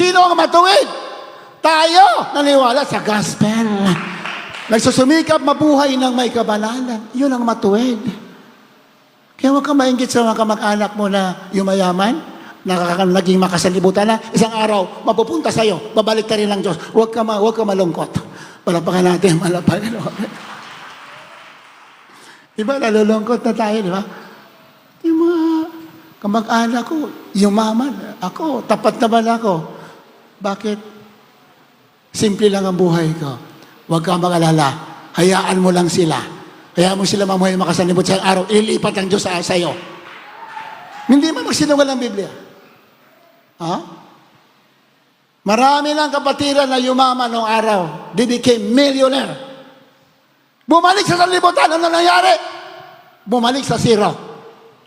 Sino ang matuwid? Tayo, naniwala sa gospel. Nagsusumikap mabuhay ng may kabanalan. Yun ang matuwid. Kaya huwag ka mainggit sa mga kamag-anak mo na yumayaman, naging makasalibutan na, isang araw, mapupunta sa'yo, babalik ka rin ng Diyos. Huwag ka malungkot. Palapakan natin, malapakan. Diba, nalulungkot na tayo, di ba? Yung mga kamag-anak ko, yumaman. Ako, tapat naman ako. Bakit? Simple lang ang buhay ko. Huwag kang mag-alala. Hayaan mo lang sila. Hayaan mo sila mamuhay makasanibot sa araw. Ilipat ang Diyos sa iyo. Hindi mo magsinungal ang Biblia. Ha? Marami lang kapatiran na yumaman noong araw. They became millionaire. Bumalik sa sanlibutan. Ano nangyari? Bumalik sa zero.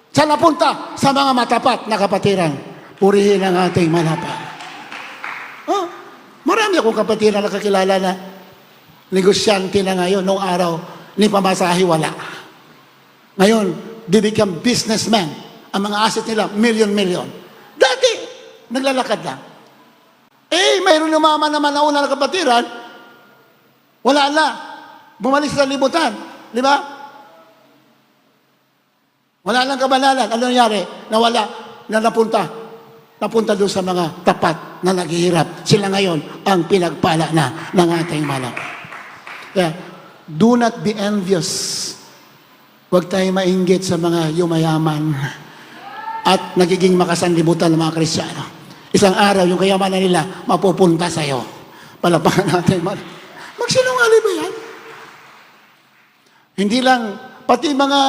Saan napunta? Sa mga matapat na kapatiran. Purihin ang ating malapal. Oh, marami akong kapatiran na kakilala na negosyante na ngayon noong araw, ni pamasahe wala. Ngayon, they become businessmen. Ang mga asset nila, million. Dati, naglalakad lang. Mayroon umaman naman na una na kapatiran, wala na. Bumalik sa libutan. Di ba? Wala lang kabanalan. Ano nangyari? Nawala. Napunta doon sa mga tapat na naghihirap. Sila ngayon ang pinagpala na ng ating malapal. Kaya, do not be envious. Huwag tayo mainggit sa mga yumayaman at nagiging makasanlibutan ng mga Kristiyano. Isang araw, yung kayamanan nila, mapupunta sa iyo. Palapakan natin. Magsinungali ba yan? Hindi lang, pati mga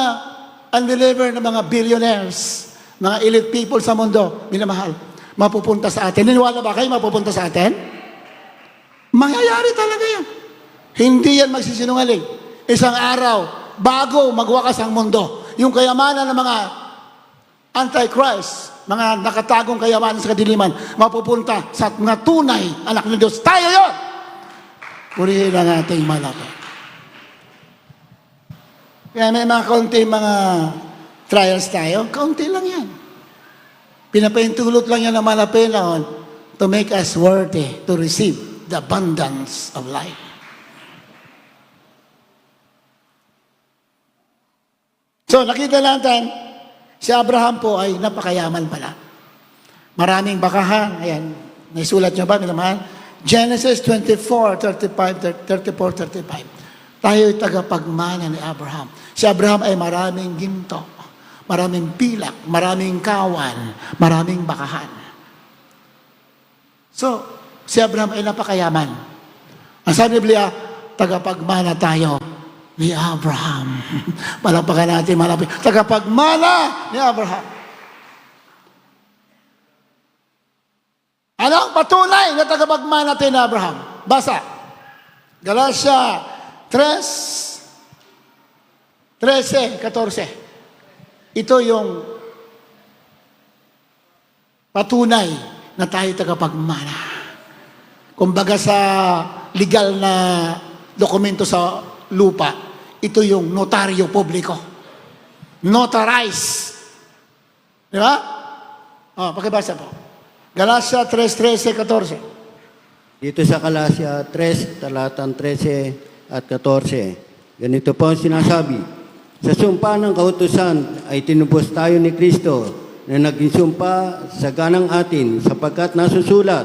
undelivered na mga billionaires, mga elite people sa mundo, minamahal, mapupunta sa atin. Niniwala ba kayo mapupunta sa atin? Mangyayari talaga yan. Hindi yan magsisinungaling. Isang araw, bago magwakas ang mundo, yung kayamanan ng mga antichrist, mga nakatagong kayamanan sa kadiliman, mapupunta sa mga tunay anak ng Diyos. Tayo yun! Purihin ang ating malapal. Kaya may mga kaunti mga trials tayo, kaunti lang yan. Pinapaintulot lang yan ng malapal to make us worthy to receive the abundance of life. So, nakita natin, si Abraham po ay napakayaman pala. Maraming bakahan. Ayan, naisulat nyo ba, minamahal? Genesis 24:35. Tayo'y tagapagmana ni Abraham. Si Abraham ay maraming ginto, maraming pilak, maraming kawan, maraming bakahan. So, si Abraham ay napakayaman. Ang sabi ni Biblia, tagapagmana tayo ni Abraham. Malapakan natin, malapit. Tagapagmana ni Abraham. Ano ang patunay na tagapagmana natin ni Abraham? Basa. Galatia 3:13-14. Ito yung patunay na tayo tagapagmana. Kumbaga sa legal na dokumento sa lupa, ito yung notaryo publiko. Notarize. Di ba? Pakibasa po. Galatia 3:13-14. Dito sa Galatia 3, talatang 13 at 14. Ganito po ang sinasabi. Sa sumpa ng kautusan ay tinubos tayo ni Kristo na naging sumpa sa ganang atin sapagkat nasusulat,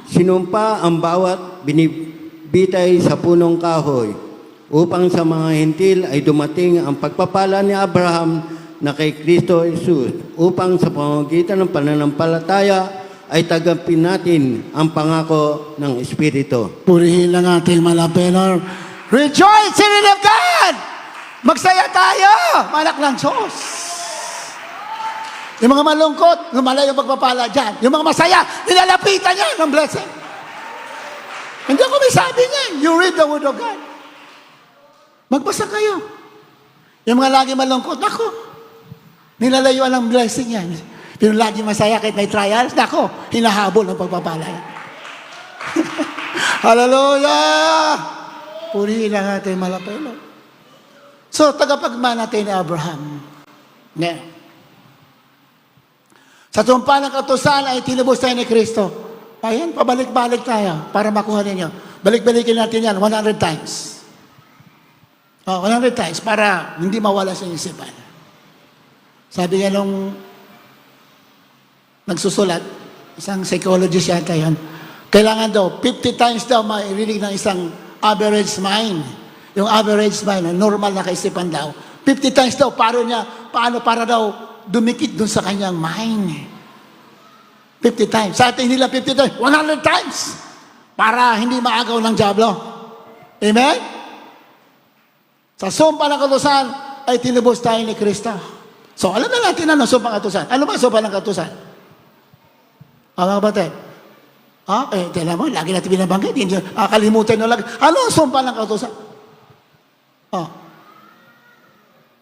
sinumpa ang bawat binibitay sa punong kahoy upang sa mga hentil ay dumating ang pagpapala ni Abraham na kay Kristo Jesus upang sa pamamagitan ng pananampalataya ay tagapin natin ang pangako ng Espiritu. Purihin lang ating malapelor. Rejoice in the of God! Magsaya tayo! Anak ng Diyos! Yung mga malungkot, lumala yung pagpapala dyan. Yung mga masaya, nilalapitan niya ng blessing. Hindi ako may sabi niya. You read the word of God. Magbasa kayo. Yung mga lagi malungkot, ako, nilalayuan ng blessing yan. Yung lagi masaya kahit may trials, ako, hinahabol ng pagpapala yan. Hallelujah! Purihin lang natin malapelo. So, tagapagmana natin ni Abraham. Sa tumpa ng katusan ay tinubos tayo ni Kristo. Ayan, pabalik-balik tayo para makuha ninyo. Balik-balikin natin yan 100 times. 100 times para hindi mawala sa isipan. Sabi nga nung nagsusulat, isang psychologist yata yun, kailangan daw, 50 times daw mairinig ng isang average mind. Yung average mind, normal na kaisipan daw. 50 times daw, paano para daw dumikit dun sa kanyang mind. 50 times. Sa atin nila 50 times, 100 times. Para hindi maagaw ng diablo. Amen? Sa sumpa ng katusan, ay tinubos tayo ni Kristo. So, alam na natin ano sumpa ng katusan. Ano ba sumpa ng katusan? Mga kapatid? Tila mo, lagi natin binabanggit. Hindi kalimutan nyo lagi. Ano ang sumpa ng katusan?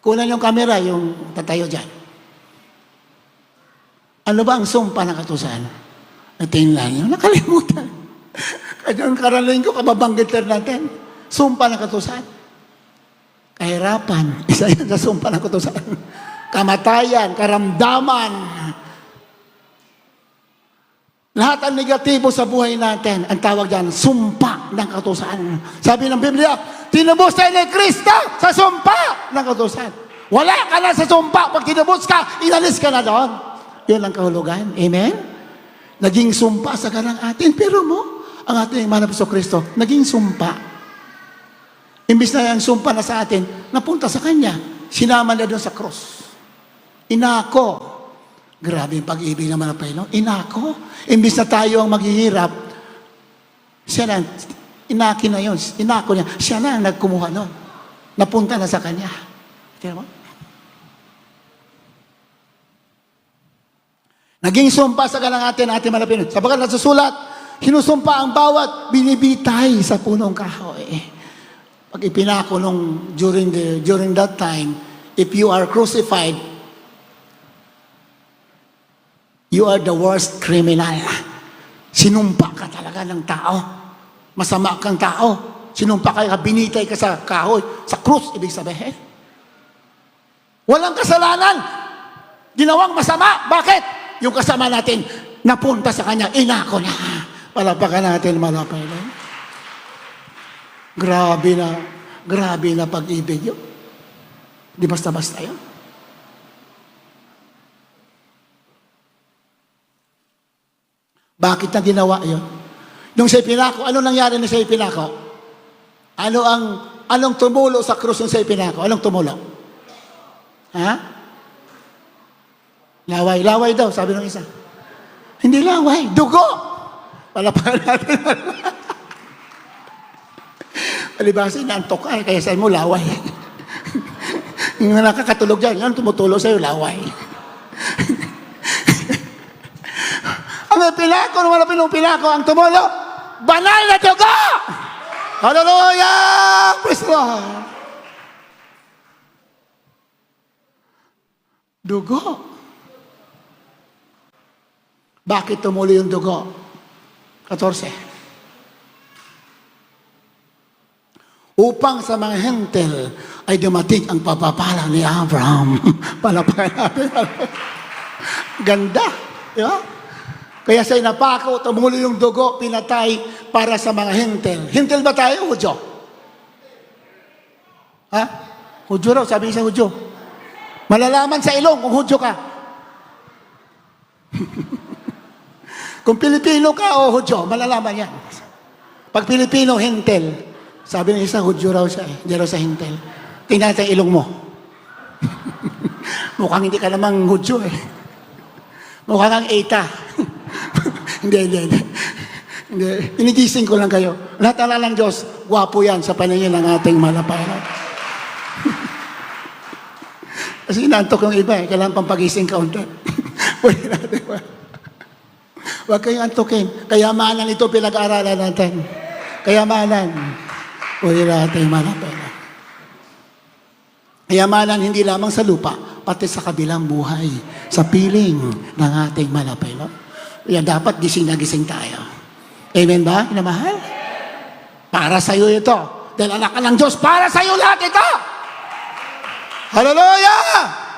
Kunan yung camera, yung tatayo dyan. Ano ba ang sumpa ng katusan? Natingnan nyo, nakalimutan. Kaya ang karaling ko, kababanggit natin. Sumpa ng katusan. Kahirapan, isa yan sa sumpa ng katusan. Kamatayan, karamdaman. Lahat ang negatibo sa buhay natin, ang tawag dyan, sumpa ng katusan. Sabi ng Biblia, tinubos tayo ni Kristo sa sumpa ng katusan. Wala ka na sa sumpa. Pag tinubos ka, inalis ka na doon. Yun ang kahulugan. Amen? Naging sumpa sa kanang atin. Pero ang ating manap sa Kristo, naging sumpa. Imbis na yung sumpa na sa atin, napunta sa Kanya. Sinama na doon sa cross. Inako. Grabe yung pag-ibig naman ng Panginoon. Inako. Imbis na tayo ang maghihirap, siya na, inaki na yun. Inako niya. Siya na ang nagkumuha nun. Napunta na sa Kanya. Tignan mo? Naging sumpa sa kanang atin malapin. Sabagat nasusulat, hinusumpa ang bawat binibitay sa punong kahoy. Pag ipinako during that time, if you are crucified, you are the worst criminal. Sinumpa ka talaga ng tao. Masama kang tao. Sinumpa ka, binitay ka sa kahoy, sa krus, ibig sabihin. Walang kasalanan. Ginawang masama. Bakit? Yung kasama natin, napunta sa Kanya, inako na. Palapakan natin, malapay na. Grabe na pag-ibig yun. Di basta-basta yun. Bakit na ginawa yun? Nung siya pinako, ano nangyari na siya pinako? Anong tumulo sa krus nung siya pinako? Anong tumulo? Ha? Laway daw, sabi ng isa. Hindi laway, dugo. Palapakan natin. Palibasa, inaantok ka, kaya saan mo laway. Yung nakakatulog dyan, yan tumutulog sa'yo, laway. Ang pinako, nung pinako, ang tumulo, banal na dugo! Hallelujah! Praise the Lord! Dugo. Bakit tumulo yung dugo? 14. Upang sa mga hentel ay dumating ang papapala ni Abraham. Palapakan natin. Ganda. Di ba? Kaya sa'yo napako, tumulo yung dugo, pinatay para sa mga hentel. Hentel ba tayo, Hudyo? Ha? Hudyo raw, sabi niya sa Hudyo. Malalaman sa ilong kung Hudyo ka. Kung Pilipino ka o Hudyo, malalaman yan. Pag Pilipino, hentel. Sabi ng isa, Hudyo raw siya. Hindi raw sa hentel. Tingnan natin ang ilong mo. Mukhang hindi ka namang Hudyo eh. Mukhang kang Eta. Hindi. Inigising ko lang kayo. Lahat na lang Diyos, gwapo yan sa paningin ng ating malapayan. Kasi inantok yung iba eh. Kailangan pang pagising kaunti. Pwede natin ba? Huwag kayong antukin. Kayamanan ito pinag-aaralan natin. Kayamanan. Pwede natin malapayan. Kayamanan hindi lamang sa lupa, pati sa kabilang buhay, sa piling ng ating malapayan. Yan dapat gising na gising tayo. Amen ba, inamahal? Para sa iyo ito. Dahil anak ka ng Diyos, para sa iyo lahat ito. Hallelujah!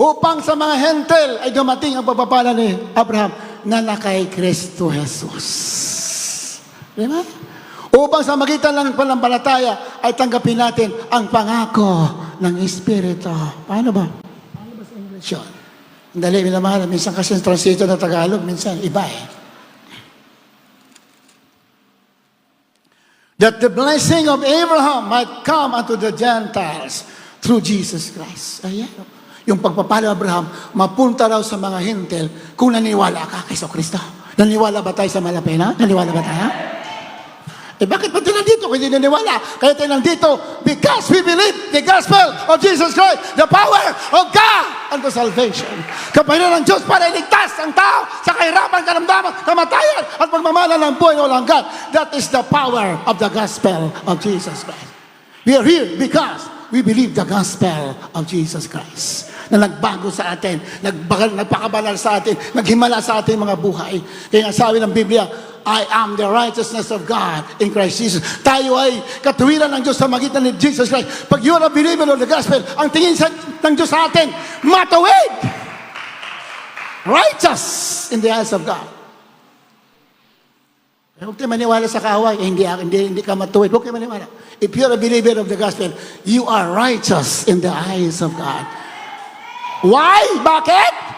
upang sa mga hentel ay dumating ang pagpapala ni Abraham na nakay Kristo Jesus. Di ba? Upang sa magitan ng pananampalataya ay tanggapin natin ang pangako ng Espiritu. Paano ba? Paano ba sa English yun? Ang dali, minamahal. Minsan kasi translation na Tagalog, minsan iba eh. That the blessing of Abraham might come unto the Gentiles through Jesus Christ. Ayan. Yung pagpapala ng Abraham, mapunta raw sa mga hintel kung naniwala ka kay Kristo. Naniwala ba tayo sa malapena? Naniwala ba tayo? Eh bakit pa tayo nandito kung hindi naniwala? Kaya tayo nandito because we believe the gospel of Jesus Christ, the power of God unto salvation. Kapangyarihan ng Diyos para iligtas ang tao sa kahirapan, karamdaman, kamatayan at pagmamala ng buhay na walang hanggan. That is the power of the gospel of Jesus Christ. We are here because we believe the gospel of Jesus Christ na nagbago sa atin, nagpakabanal sa atin, naghimala sa ating mga buhay. Kaya nga sabi ng Biblia, I am the righteousness of God in Christ Jesus. Tayo ay katuwiran ng Diyos sa magitan ni Jesus Christ. Pag you are a believer of the gospel, ang tingin ng Diyos sa atin, matuwid! Righteous in the eyes of God. Huwag kayo maniwala sa kaaway, hindi ka matuwid. Huwag kayo maniwala. If you're a believer of the gospel, you are righteous in the eyes of God. Why? Bakit?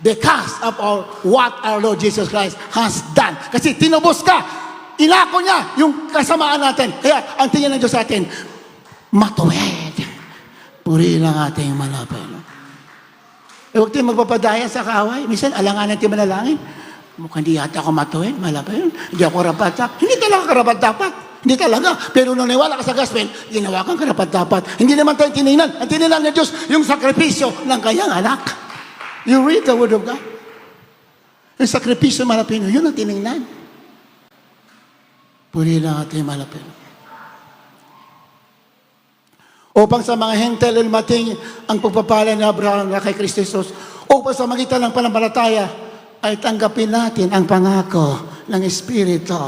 Because of what our Lord Jesus Christ has done. Kasi tinubos ka, inako niya yung kasamaan natin. Kaya ang tingin ng Diyos sa atin, matuwid. Purihin ang ating malapit. Huwag tayo magpapadaya sa kaaway. Minsan, alanganan tayo manalangin. Mukhang di yata ako matuwid, malapit. Hindi ako karapat-dapat. Hindi talaga karapat-dapat. Hindi talaga. Pero nung naniwala ka sa gospel, ginawa kang karapat-dapat. Hindi naman tayo tinignan. Ang tinignan ng Diyos, yung sakripisyo ng kanyang anak. You read the Word of God. Yung sakripisyo malapit, yun ang tinignan. Puri lang ating malapit. Upang sa mga hentel ilmating ang pagpapala ni Abraham na kay Kristo Jesus, upang sa magitan ng pananampalataya, ay tanggapin natin ang pangako ng Espiritu.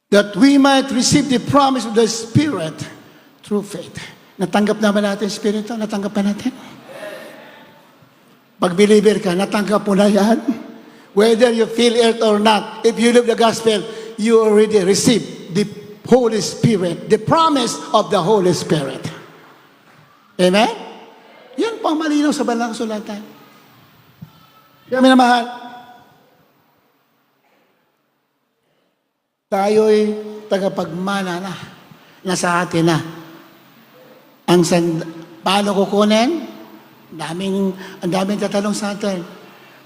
That we might receive the promise of the Spirit through faith. Natanggap naman natin Espiritu? Natanggap pa natin? Pag believer ka, natanggap mo na yan. Whether you feel it or not, if you live the gospel, you already receive the Holy Spirit, the promise of the Holy Spirit. Amen? Yan po ang malinaw sa Banal na Kasulatan. Kaya minamahal, tayo'y tagapagmana na. Nasa atin na. Paano kukunin? Ang daming tatanong sa atin.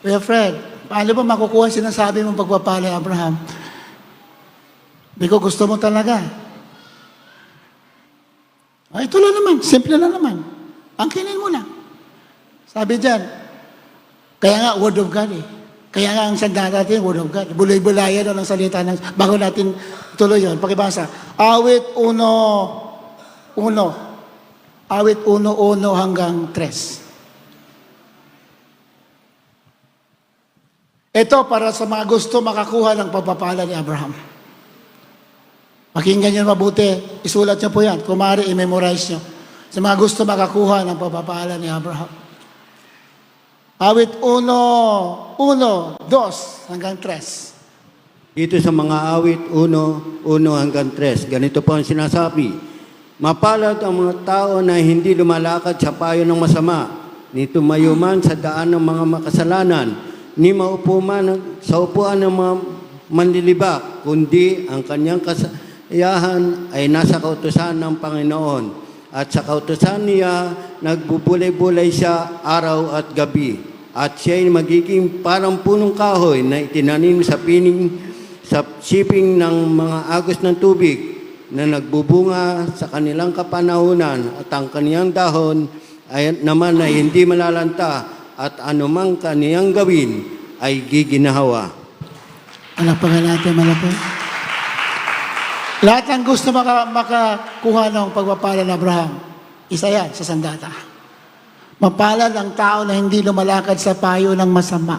Well, Fred, paano ba makukuha sinasabi mong pagpapala, Abraham? Biko, gusto mo talaga. Ay, ito lang naman. Simple lang naman. Angkinin mo lang. Sabi dyan, kaya nga, Word of God eh. Kaya nga ang sanda natin, Word of God. Bulay-bulayan ng salita ng, bago natin tuloy yun. Pakibasa. Awit 1:1 Awit 1:1 hanggang 3. Ito para sa mga gusto makakuha ng pagpapala ni Abraham. Pakinggan nyo mabuti. Isulat nyo po yan. Kung maaari, i-memorize nyo. Sa mga gusto makakuha ng pagpapala ni Abraham. Awit 1:2 hanggang 3. Dito sa mga awit 1:1 hanggang 3, ganito po ang sinasabi. Mapalad ang mga tao na hindi lumalakad sa payo ng masama, ni tumayo man sa daan ng mga makasalanan, ni maupo man sa upuan ng mga manlilibak, kundi ang kanyang kasayahan ay nasa kautusan ng Panginoon. At sa kautusan niya, nagbubulay-bulay siya araw at gabi. At siya'y magiging parang punong kahoy na itinanim sa siping ng mga agos ng tubig na nagbubunga sa kanilang kapanahunan at ang kaniyang dahon ay naman ay hindi malalanta at anumang kaniyang gawin ay giginahawa. Alapagan natin malapit. Lahat ng gusto makakuha ng pagpapala ng Abraham, isa yan sa sandata. Mapalad ang tao na hindi lumalakad sa payo ng masama.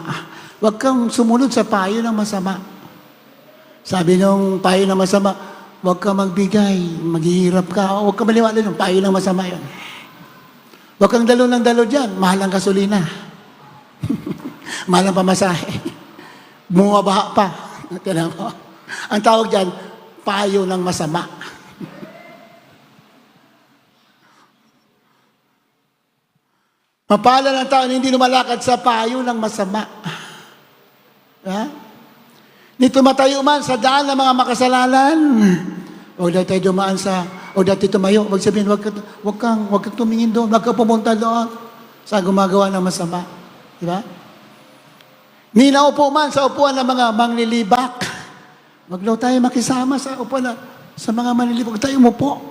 Huwag kang sumunod sa payo ng masama. Sabi nung payo ng masama, huwag ka magbigay, maghihirap ka, huwag ka maniwala yung payo ng masama yun. Huwag kang dalo ng dalo dyan, mahal ang gasolina. Mahal ang pamasahe. Bumabaha pa. Tignan mo. Ang tawag dyan, payo ng masama. Mapala ng tao na hindi lumalakad sa payo ng masama. Ha? Ni tumatayo man sa daan ng mga makasalanan. Huwag daw tayo dumaan sa, o dati tumayo. Huwag sabihin, huwag kang tumingin doon. Huwag kang pumunta doon sa gumagawa ng masama. Di ba? Ni naupo man sa upuan ng mga manglilibak. Huwag daw tayo makisama sa upuan sa mga manlilibak. Huwag tayo umupo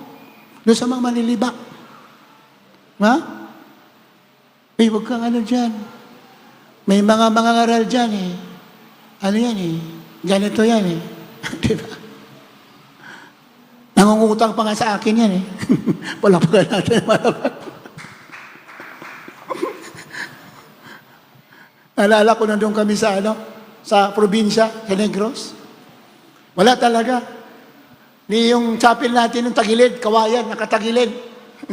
doon sa mga manlilibak. Ha? Eh, huwag kang ano dyan. May mga ngaral dyan eh. Ano yan eh? Ganito yan eh. Diba? Nangungutang pa nga sa akin yan eh. Palapagan natin. Naalala ko nandun kami sa sa probinsya, sa Negros. Wala talaga. Ni yung chapel natin, yung tagilid, kawayan, nakatagilid.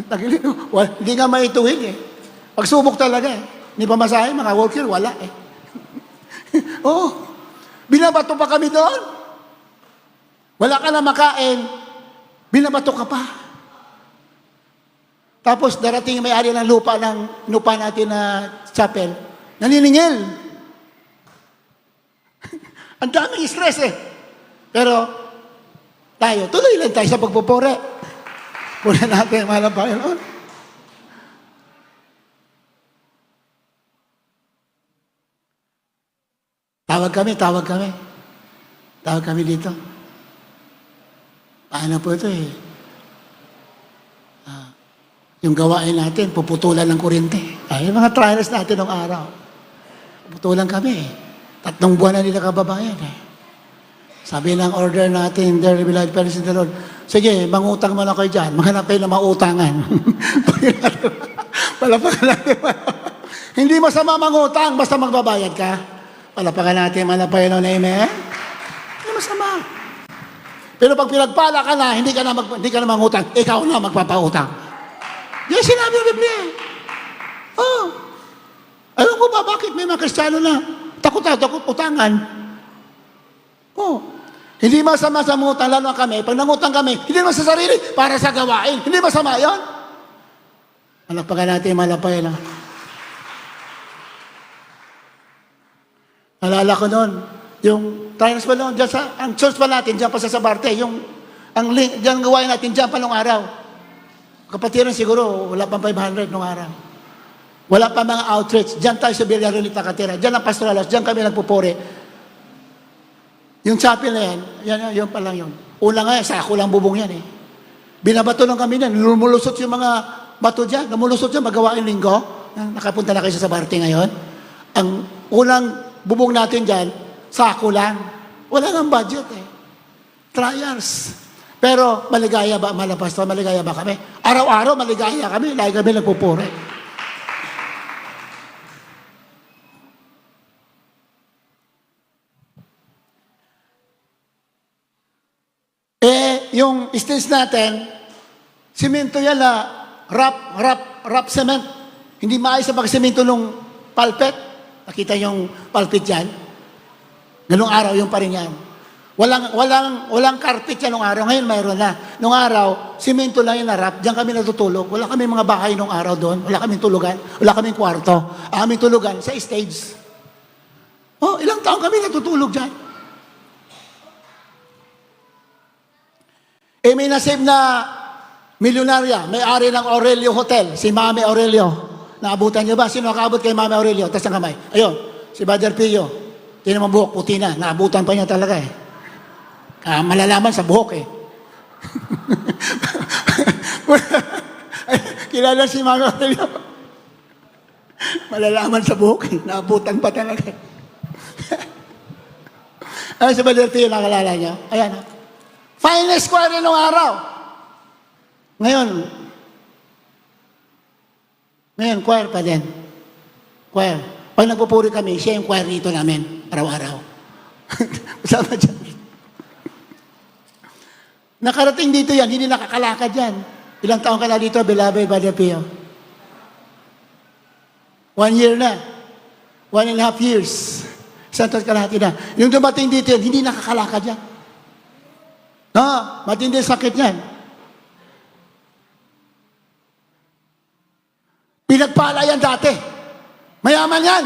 Tagilid, hindi nga maituwid eh. Pagsubok talaga eh. Ni pamasahe, mga worker, wala eh. Oo. Binabato pa kami doon. Wala ka na makain. Binabato ka pa. Tapos darating yung may-ari ng lupa natin na chapel. Naniningil. Ang daming stress eh. Pero tayo, tuloy lang tayo sa pagpupure. Puna natin, mahal ang Panginoon. Tawag kami. Tawag kami dito. Paano po ito eh? Yung gawain natin, puputulan ng kuryente. Yung mga trials natin ng araw. Puputulan kami eh. 3 buwan na nila kababayan eh. Sabi ng order natin, there will be light perils in the Lord. Sige, mangutang mo na kayo dyan. Maghanap kayo ng mautangan. Palapakan natin. Hindi masama mangutang, basta magbabayad ka. Palapakan natin, malapayan na amen. Hindi masama. Pero pag pinagpala ka na, hindi ka na mangutang, ikaw na magpapautang. Yan sinabi ng Biblia. Oh. Alam ko ba, bakit may mga Kristiyano na takot utangan? Oh. Hindi masama sa mangutang, lalo na kami. Pag nangutang kami, hindi naman sa sarili, para sa gawain. Hindi masama yun. Malapakan natin, malapayan na. Nalala ko noon, yung trials pa noon, ang church pa natin, dyan pa sa Sabarte, dyan gawain natin, dyan pa nung araw. Kapatiran siguro, wala pang 500 nung araw. Wala pa mga outreach, dyan tayo sa Villarreal nakatira, dyan ang pastoral house, dyan kami nagpupuri. Yung chapel na yan, yun pa lang yun. Una nga, sako lang bubong yan eh. Binabato lang kami yan, lumulusot yung mga bato dyan, lumulusot dyan, magawain linggo. Nakapunta na kayo sa Sabarte ngayon. Ang unang bubong natin dyan, sako lang. Wala nang budget eh. Trials. Pero maligaya ba, pastor, maligaya ba kami? Araw-araw maligaya kami, lagi kami nagpupuri. Yung stage natin, simento yan na wrap cement. Hindi maayos sa pagsimento nung palpet. Nakita yung pulpit yan? Ganung araw, yung pa rin yan. Walang carpet yan nung araw. Ngayon mayroon na. Nung araw, simento lang yung narap. Diyan kami natutulog. Wala kami mga bahay nung araw doon. Wala kaming tulugan. Wala kaming kwarto. Aming tulugan sa stage. Oh, ilang taon kami natutulog dyan. May nasib na milyonarya. May-ari ng Aurelio Hotel. Si Mami Aurelio. Naabutan niyo ba? Sino nakaabot kay Mami Aurelio? Taas ng kamay. Ayun, si Brother Pio. Tinan mo buhok, puti na. Naabutan pa niya talaga eh. Malalaman sa buhok eh. Kilala si Mami Aurelio. Malalaman sa buhok eh. Naabutan pa talaga eh. Ano si Brother Pio, nakalala niya? Ayan. Finest choir nung araw. Ngayon, choir pa din. Choir. Pag nagpupuri kami, siya yung choir dito namin, araw-araw. Kasama dyan. Nakarating dito yan, hindi nakakalakad yan. Ilang taon ka na dito, beloved Brother Pio? 1 year na. 1.5 years. Isang taon kalahati na. Yung dumating dito yan, hindi nakakalakad yan. Matindi sakit yan. Pinagpala yan dati. Mayaman yan.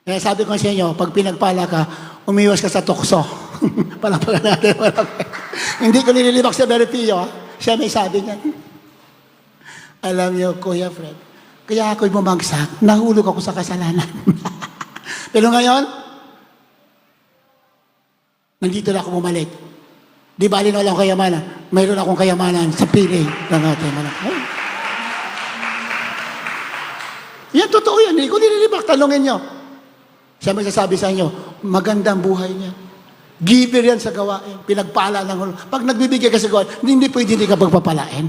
Kaya sabi ko sa inyo, pag pinagpala ka, umiwas ka sa tukso. Palapagan natin. Hindi ko nililibak sa Brother Pio. Siya may sabi niyan. Alam niyo, Kuya Fred, kaya ako'y bumagsak, nahulog ako sa kasalanan. Pero ngayon, nandito na ako bumalik. Di bali na walang kayamanan. Mayroon akong kayamanan sa piling ng ating mga. Yan, totoo yan. Hindi ko nililibak. Tanungin nyo. Siya may sasabi sa inyo, magandang buhay niya. Giver yan sa gawain. Pinagpala ng ulo. Pag nagbibigay ka sa gawain, hindi pwede ka pagpapalain.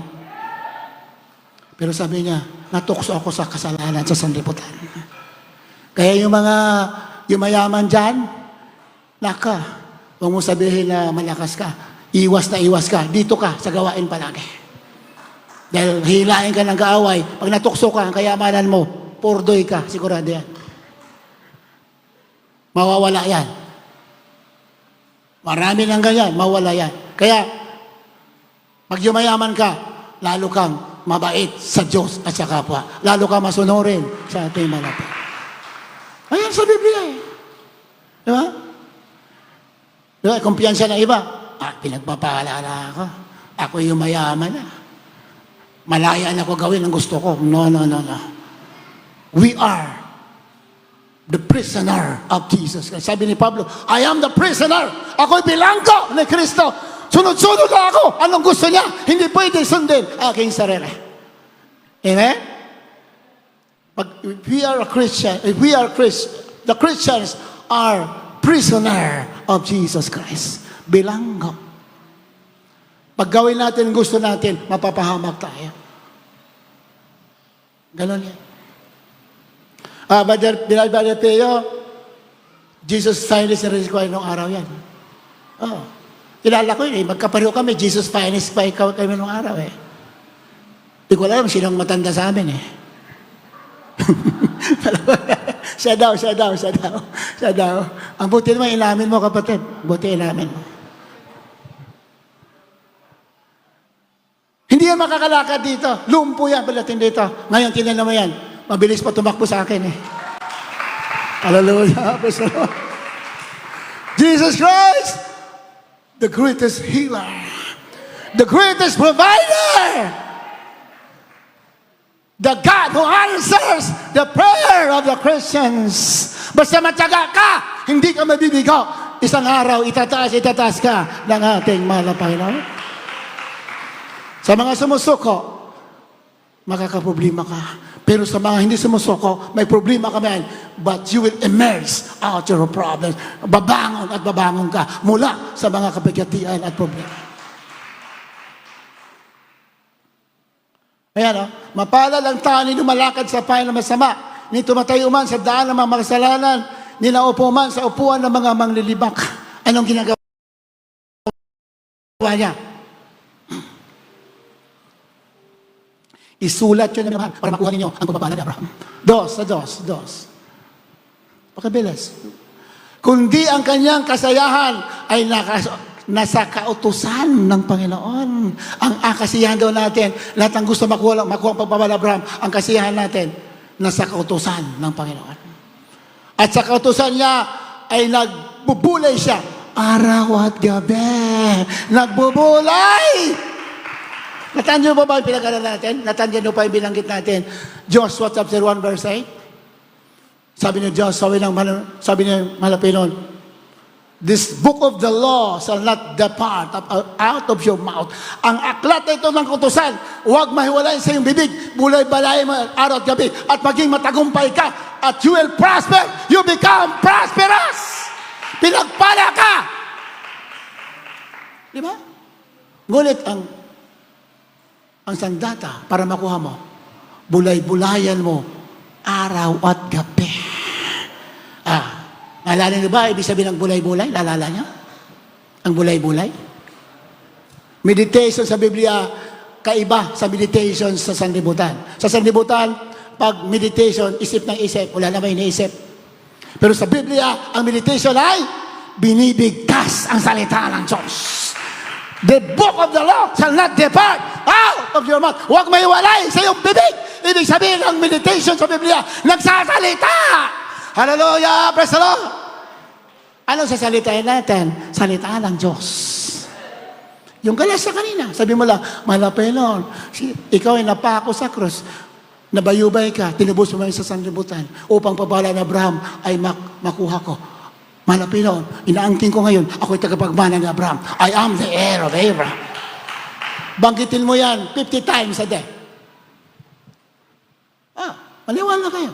Pero sabi niya, natukso ako sa kasalanan sa sanlibutan. Kaya yung mayaman dyan, naka, huwag mo sabihin na malakas ka. Iwas na iwas ka. Dito ka, sa gawain palagi. Dahil hilain ka ng kaaway. Pag natukso ka, ang kayamanan mo, purdoy ka, sigurado yan. Mawawala yan. Marami ng ganyan, mawala yan. Kaya, pag yumayaman ka, lalo kang mabait sa Diyos at sa kapwa. Lalo kang masunurin sa ating malapit. Ayan sa Biblia eh. Di ba? Di ba? Kumpiyansa ng iba. Pinagpapaalala ako. Ako yung mayaman na. Malaya na ako gawin ang gusto ko. No. We are the prisoner of Jesus Christ. Sabi ni Pablo, I am the prisoner. Ako'y bilanggo ni Kristo. Sunod-sunod na ako. Anong gusto niya? Hindi pwede sundin aking sarili. Amen? If we are a Christian, the Christians are prisoner of Jesus Christ. Bilanggo. Pag gawin natin gusto natin, mapapahamak tayo. Ganon yan. Brother Pio, Jesus finest na rin ko nung araw yan. Kilala ko yun eh. Magkapareho kami, Jesus finest pa ikaw kami nung araw eh. Hindi ko alam sinong matanda sa amin eh. Siya daw. Ang buti naman, inamin mo kapatid. Buti inamin mo. Hindi yan makakalakad dito. Lumpo yan palating dito. Ngayon, tinan mo yan. Mabilis pa tumakbo sa akin eh. Hallelujah. Jesus Christ, the greatest healer, the greatest provider, the God who answers the prayer of the Christians. Basta matyaga ka, hindi ka mabibigo. Isang araw, itataas ka ng ating mahal na Panginoon. Sa mga sumusuko, makakaproblema ka. Pero sa mga hindi sumusuko, may problema ka man. But you will emerge out your problems. Babangon ka mula sa mga kapagatian at problema. Ayan, mapalad ang tao ni lumalakad sa payo ng masama, ni tumatayo man sa daan ng mga makasalanan, ni naupo man sa upuan ng mga manglilibak. Anong ginagawa niya? Isulat yun naman para makuha ninyo ang pagpapala ni Abraham. Dos. Pagkabilis. Kundi ang kanyang kasayahan ay nasa kautusan ng Panginoon. Ang kasiyahan daw natin, lahat ng gusto makuha ang pagpapala ni Abraham, ang kasiyahan natin, nasa kautusan ng Panginoon. At sa kautusan niya ay nagbubulay siya. Araw at gabi. Nagbubulay! Natandyan mo ba yung pinag-aral natin? Natandyan mo pa yung binanggit natin? Joshua chapter 1 verse 8. Sabi ni Diyos, sabi ni Malapinon, this book of the law shall not depart out of your mouth. Ang aklat na ito ng kutusan, huwag mahiwalayin sa iyong bibig, bulay-balay mo araw at gabi, at maging matagumpay ka, at you will prosper, you become prosperous. Pinagpala ka! Di ba? Ngunit ang sandata para makuha mo, bulay-bulayan mo, araw at gabi. Naalala niyo ba, ibig sabihin ng bulay-bulay? Naalala niyo? Ang bulay-bulay? Meditation sa Biblia, kaiba sa meditation sa sanlibutan. Sa sanlibutan, pag meditation, isip ng isip, wala na may iniisip. Pero sa Biblia, ang meditation ay binibigkas ang salita ng Diyos. The book of the law shall not depart out of your mouth. Huwag may walay sa iyong bibig. Ibig sabihin, ang meditation sa Biblia, nagsasalita. Hallelujah! Praise the Lord! Ano sasalitain natin? Salita ng Diyos. Yung galas sa kanina, sabi mo lang, Malapenon, ikaw ay napako sa krus, nabayubay ka, tinubos mo sa sanlibutan, upang pabala na Abraham ay makuha ko. Malapenon, inaangkin ko ngayon, ako'y tagapagmana ni Abraham. I am the heir of Abraham. Banggitin mo yan 50 times a day. Maliwala kayo.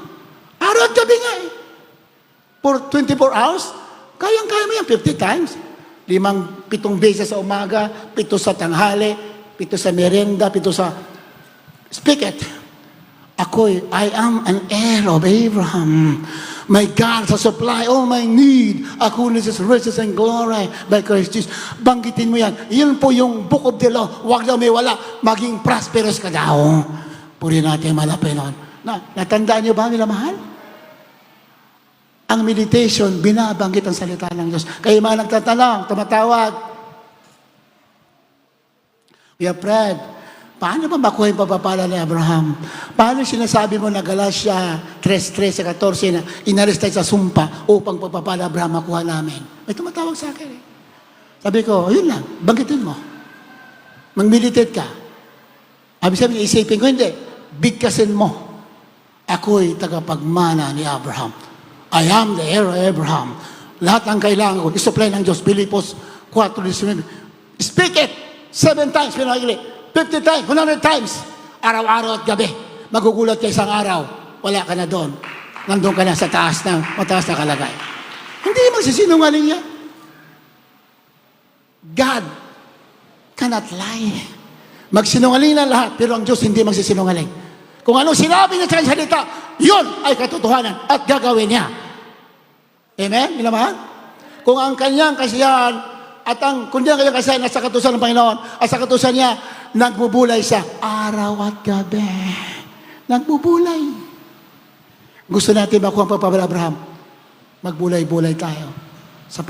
Araw at gabi nga eh. For 24 hours, kayang-kaya mo yan 50 times. 7 beses sa umaga, 7 sa tanghali, 7 sa merienda, 7 sa... Speak it. I am an heir of Abraham. My God shall supply all my need according to His riches and glory by Christ Jesus. Banggitin mo yan. Yun po yung book of the law. Huwag daw may wala. Maging prosperous ka daw. Puri natin Malapenon. Natandaan niyo ba nila mahal? Ang meditation, binabanggit ang salita ng Diyos. Kayo mga nagtatanong, tumatawag. We have prayed. Paano ba makuha yung pagpapala ni Abraham? Paano sinasabi mo na Galatia 3:13-14 na inalis tayo sa sumpa upang pagpapala Abraham makuha namin? May tumatawag sa akin eh. Sabi ko, ayun lang, banggitin mo. Mag-meditate ka. Sabi isipin ko, hindi. Bigkasin mo. Ako'y tagapagmana ni Abraham. I am the heir of Abraham. Lahat ang kailangan ko, isupply ng Diyos. Pilipos 4:19. Speak it 7 times, 50 times, 100 times. Araw-araw at gabi. Magugulat ka isang araw. Wala ka na doon. Nandun ka na sa mataas na kalagay. Hindi magsisinungaling yan. God cannot lie. Magsinungaling na lahat, pero ang Diyos hindi magsisinungaling. Kung ano sinabi niya sa kanyang salita, yun ay katotohanan at gagawin niya. Amen? Minamahal? Kung ang kanyang kasiyahan at kung kanyang kasiyahan nasa katusan ng Panginoon at sa katusan niya, nagbubulay siya araw at gabi. Nagbubulay. Gusto natin makuha ang pagpapala Abraham. Magbulay-bulay tayo sa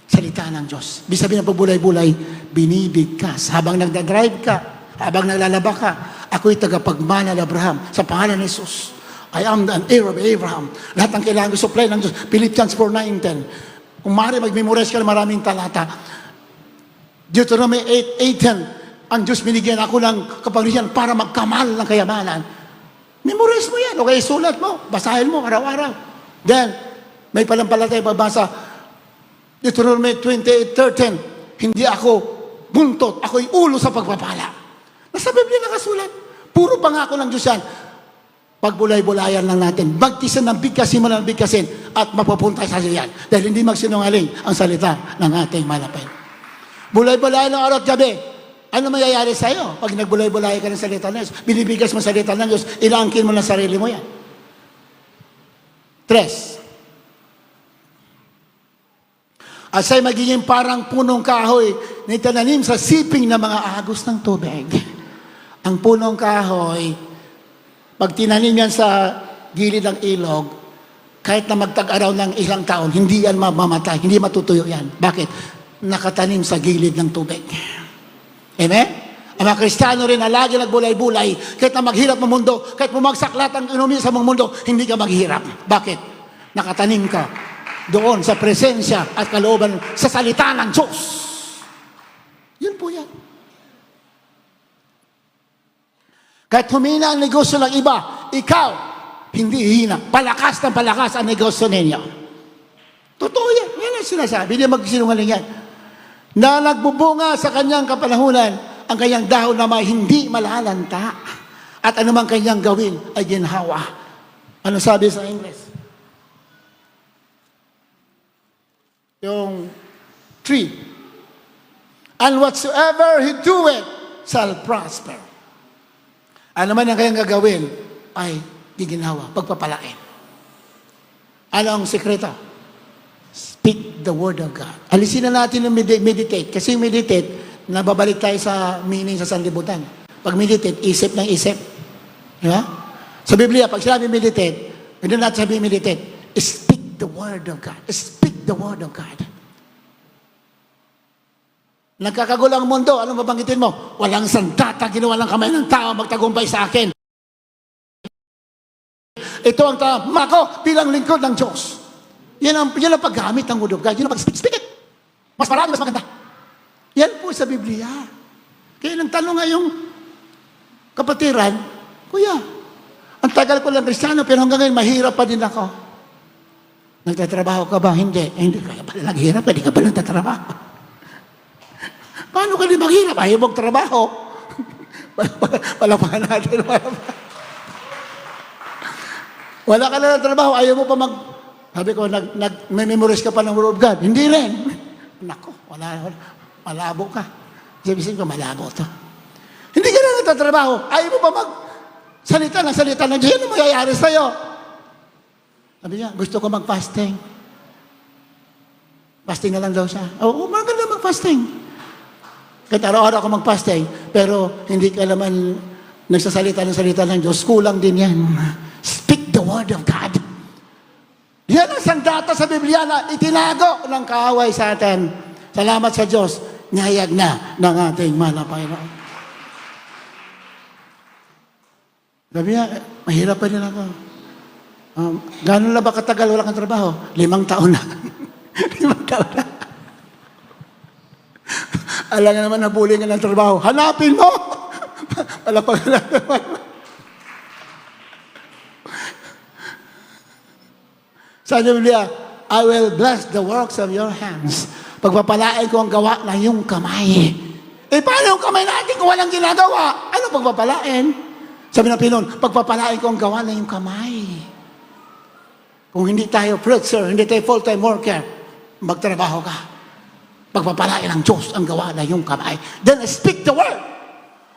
salita ng Diyos. Ibig sabihin ng pagbulay-bulay, binibigkas. Habang nagdadrive ka, habang naglalaba ka, ako'y tagapagmana ni Abraham sa pangalan ni Jesus. I am an heir of Abraham. Lahat ng kailangan ko supply ng Diyos. Philippians 4:9-10. Kung maaari mag-memorize ka ng maraming talata. Deuteronomy 8:10. Ang Diyos binigyan ako ng kapangyarihan para magkamal ng kayamanan. Memorize mo yan. O kaya sulat mo. Basahin mo araw-araw. Then, may palampalatay pagbasa. Deuteronomy 28:13. Hindi ako buntot. Ako'y ulo sa pagpapala. Nasa Biblia nakasulat. Puro pangako ng Diyos yan. Pagbulay-bulayan lang natin. Bagtisan ng bigkasin mo ng bigkasin at mapupunta sa yan. Dahil hindi magsinungaling ang salita ng ating malapit. Bulay-bulayan ng araw at gabi. Ano mayayari sa iyo pag nagbulay-bulayan ka ng salita ng Diyos? Binibigas mo salita ng Diyos, ilaangkin mo ng sarili mo yan. 3. At siya'y magiging parang punong kahoy na itananim sa siping ng mga agos ng tubig. Ang punong kahoy, pag tinanim yan sa gilid ng ilog, kahit na magtag-araw ng ilang taon, hindi yan mamamatay, hindi matutuyo yan. Bakit? Nakatanim sa gilid ng tubig. Amen? Ang mga Kristiyano rin na lagi nagbulay-bulay, kahit na maghirap ang mundo, kahit bumagsak lahat ang ekonomiya sa mga mundo, hindi ka maghirap. Bakit? Nakatanim ka doon sa presensya at kalooban sa salita ng Diyos. Yun po yan. Kahit humina ang negosyo ng iba, ikaw, hindi hihina. Palakas ng palakas ang negosyo ninyo. Totoo yan. Yan ang sinasabi. Hindi magsinungaling yan. Na nagbubunga sa kanyang kapanahunan, ang kanyang dahon na hindi malalanta. At anumang kanyang gawin ay ginhawa. Ano sabi sa English? Yung 3. And whatsoever he doeth shall prosper. Ano man ang kayang gagawin ay giginawa, pagpapalain. Ano ang sekreto? Speak the Word of God. Alisin na natin yung meditate. Kasi yung meditate, nababalik tayo sa meaning sa sanlibutan. Pag meditate, isip ng isip. Di ba? Sa Biblia, pag sinabi meditate, hindi natin sabi meditate. Speak the Word of God. Speak the Word of God. Nagkakagulo ang mundo, anong mabanggitin mo? Walang sandata, ginawa ng kamay ng tao, magtagumpay sa akin. Ito ang tama ko bilang lingkod ng Diyos. Yan ang paggamit ng Word of God. Yan ang pag-speak it. Mas marami, mas maganda. Yan po sa Biblia. Kaya nang tanong nga yung kapatiran, Kuya, ang tagal ko lang Kristiyano, pero hanggang ngayon mahirap pa din ako. Nagtatrabaho ka ba? Hindi. Hindi ka pala naghirap, hindi ka pala nagtatrabaho. Paano ka din maghirap? Ayaw mong trabaho. Palapahan natin. Wala ka na ng trabaho, ayaw mo pa Sabi ko, may memorize ka pa ng Word of God. Hindi rin. Nako, malabo ka. Sabihin ko, malabo to. Hindi ka na nagtatrabaho, ayaw mo pa salita ng Diyos. Ano magyayari sa'yo? Sabi niya, gusto ko mag-fasting. Fasting na lang daw siya. Oo, maganda mag-fasting. Kahit araw-araw ako mag-fasting, pero hindi ka naman nagsasalita ng Diyos, kulang din yan. Speak the Word of God. Yan ang sandata sa Biblia na itinago ng kaaway sa atin. Salamat sa Diyos, niyayag na ng ating Panginoon. Sabi niya, mahirap pa din ako. Gano'n na ba katagal wala kang trabaho? 5 taon na. 5 taon na. Alam nga naman, nabuli nga ng trabaho. Hanapin mo! Wala pa nga naman. Sa Biblia, I will bless the works of your hands. Pagpapalain ko ang gawa ng iyong kamay. Paano yung kamay natin kung walang ginagawa? Ano pagpapalain? Sabi ng Pinoon, pagpapalain ko ang gawa ng iyong kamay. Kung hindi tayo preacher, hindi tayo full-time worker, magtrabaho ka. Pagpapalain ng Diyos ang gawa ng iyong kamay. Then speak the word.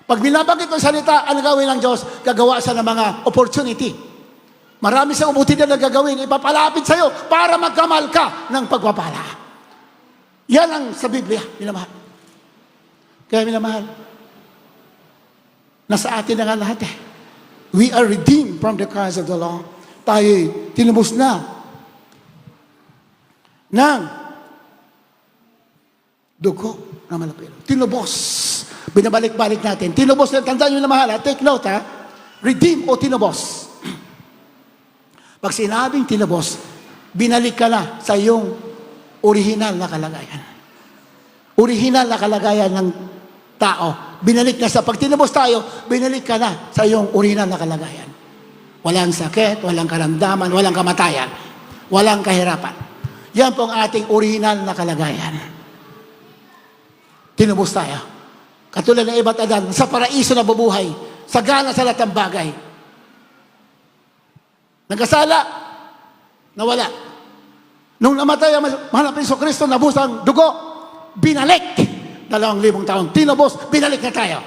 Pag binabanggit ng salita, ang gawin ng Diyos, gagawa sa ng mga opportunity. Marami sa ubuti na nagagawin, ipapalapit sa iyo para magkamal ka ng pagpapala. Yan ang sa Biblia, minamahal. Kaya minamahal, nasa atin na nga lahat eh. We are redeemed from the curse of the law. Tayo'y tinubos na ng dugo na malapit. Tinubos. Binabalik-balik natin. Tinubos na, tandaan nyo na mahal, take note ha. Redeem o tinubos. Pag sinabing tinubos, binalik ka na sa iyong original na kalagayan. Original na kalagayan ng tao. Binalik na sa pag tinubos tayo, binalik ka na sa iyong original na kalagayan. Walang sakit, walang karamdaman, walang kamatayan, walang kahirapan. Yan po ang ating original na kalagayan. Tinubos tayo. Katulad ng iba't Adan, sa paraiso na bubuhay, sagana sa lahat ng bagay. Nagkasala, nawala. Nung namatay ang mahal na Kristo, nabus ang dugo, binalik. 2,000 taon, tinubos, binalik na tayo.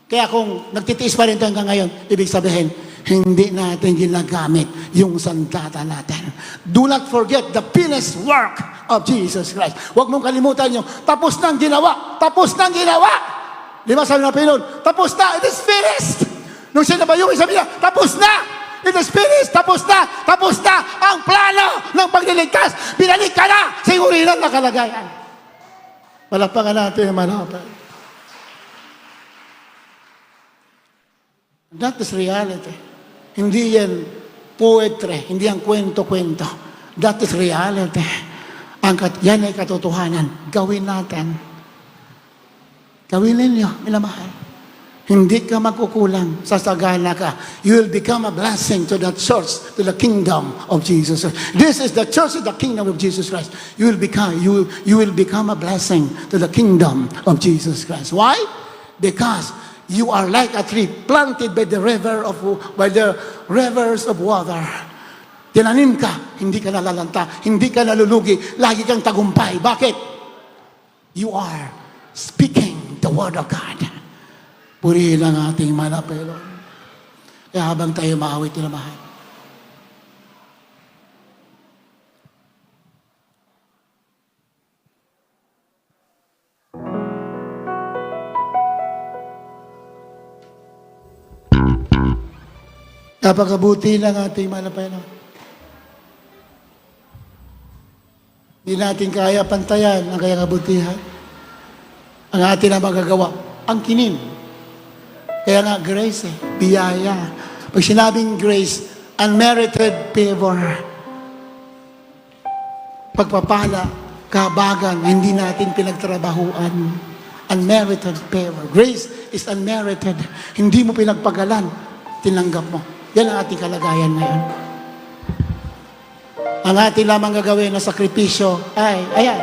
Kaya kung nagtitiis pa rin tayo hanggang ngayon, ibig sabihin, hindi natin ginagamit yung sandata natin. Do not forget the finished work of Jesus Christ. Huwag mong kalimutan yung tapos nang ginawa. Tapos nang ginawa. Di ba sabi ng Pinoon? Tapos na, it is finished. Nung sinabayong, sabi niya, tapos na. It is finished. Tapos na. Tapos na ang plano ng pagliligtas. Binalik ka na sa original na kalagayan. Palakpakan natin yung malapan. That is reality. Hindi yan poetry. Hindi yan kwento-kwento. That is reality. Yan ay katotohanan. Gawin natin. Gawin ninyo, minamahal. Hindi ka magkukulang, sasagana ka. You will become a blessing to the church, to the kingdom of Jesus Christ. This is the church of the kingdom of Jesus Christ. You will become a blessing to the kingdom of Jesus Christ. Why? Because you are like a tree planted by the rivers of water. Tinanim ka, hindi ka nalalanta, hindi ka nalulugi, lagi kang tagumpay. Bakit? You are speaking the word of God. Purihin ang ating manapelo. Kaya habang tayo maawit na mahal, Napakabuti ng ating malapayan. Hindi natin kaya pantayan ang kanyang kabutihan. Ang atin na magagawa, ang kinin. Kaya nga, grace biyaya. Pag sinabing grace, unmerited favor. Pagpapala, kabagan, hindi natin pinagtrabahuan. Unmerited favor. Grace is unmerited. Hindi mo pinagpagalan, tinanggap mo. Yan ang ating kalagayan ngayon. Ang ating lamang gagawin na sakripisyo ay, ayan,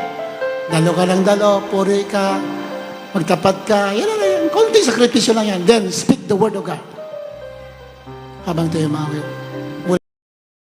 dalo ka ng dalo, puri ka, magtapat ka, yan lang yan. Konting sakripisyo lang yan. Then, speak the word of God. Habang tayo mawit.